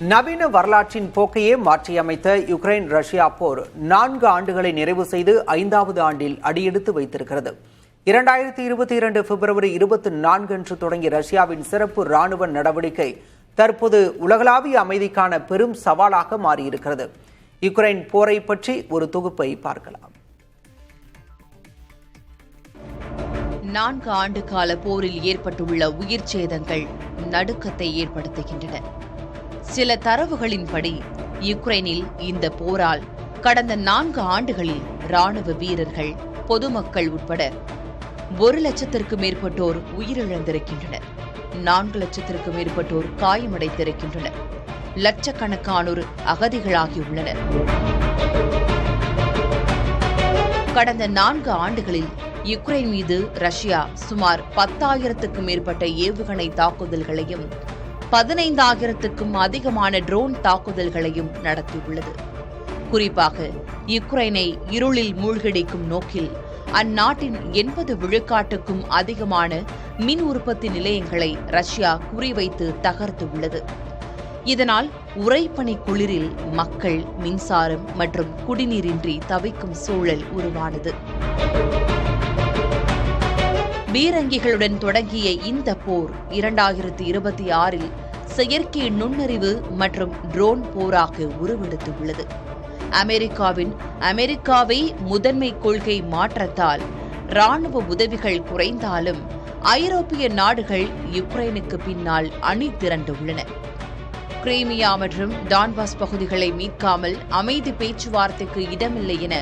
நவீன வரலாற்றின் போக்கையே மாற்றியமைத்த Ukraine Russia போர் 4 ஆண்டுகளை நிறைவு செய்து 5வது ஆண்டில் அடியெடுத்து வைத்திருக்கிறது. 2022 பிப்ரவரி 24 அன்று தொடங்கிய ரஷ்யாவின் சிறப்பு ராணுவ நடவடிக்கை தற்போது உலகளாவிய அமைதிக்கான பெரும் சவாலாக மாறியிருக்கிறது. யுக்ரைன் போரை பற்றி ஒரு தொகுப்பை பார்க்கலாம். 4 ஆண்டு கால போரில் ஏற்பட்டுள்ள உயிர் சேதங்கள் நடுக்கத்தை ஏற்படுத்துகின்றன. சில தரவுகளின்படி யுக்ரைனில் இந்த போரால் கடந்த 4 ஆண்டுகளில் ராணுவ வீரர்கள், பொதுமக்கள் உட்பட 1 லட்சத்திற்கும் மேற்பட்டோர் உயிரிழந்திருக்கின்றனர். 4 லட்சத்திற்கும் மேற்பட்டோர் காயமடைந்திருக்கின்றனர். லட்சக்கணக்கானோர் அகதிகளாகியுள்ளனர். கடந்த 4 ஆண்டுகளில் யுக்ரைன் மீது ரஷ்யா சுமார் 10,000க்கும் மேற்பட்ட ஏவுகணை தாக்குதல்களையும் 15,000க்கும் அதிகமான ட்ரோன் தாக்குதல்களையும் நடத்தியுள்ளது. குறிப்பாக யுக்ரைனை இருளில் மூழ்கடிக்கும் நோக்கில் அந்நாட்டின் 80 விழுக்காட்டுக்கும் அதிகமான மின் உற்பத்தி நிலையங்களை ரஷ்யா குறிவைத்து தகர்த்துள்ளது. இதனால் உறைபனி குளிரில் மக்கள் மின்சாரம் மற்றும் குடிநீரின்றி தவிக்கும் சூழல் உருவானது. பீரங்கிகளுடன் தொடங்கிய இந்த போர் 2026இல் செயற்கை நுண்ணறிவு மற்றும் ட்ரோன் போராக உருவெடுத்துள்ளது. அமெரிக்காவின் அமெரிக்காவை முதன்மை கொள்கை மாற்றத்தால் ராணுவ உதவிகள் குறைந்தாலும் ஐரோப்பிய நாடுகள் யுக்ரைனுக்கு பின்னால் அணி திரண்டுள்ளன. கிரீமியா மற்றும் டான்பாஸ் பகுதிகளை மீட்காமல் அமைதி பேச்சுவார்த்தைக்கு இடமில்லை என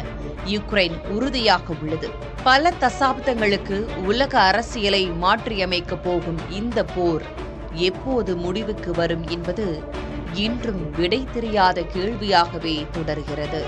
யுக்ரைன் உறுதியாக உள்ளது. பல தசாப்தங்களுக்கு உலக அரசியலை மாற்றியமைக்கப் போகும் இந்த போர் எப்போது முடிவுக்கு வரும் என்பது இன்றும் விடை தெரியாத கேள்வியாகவே தொடர்கிறது.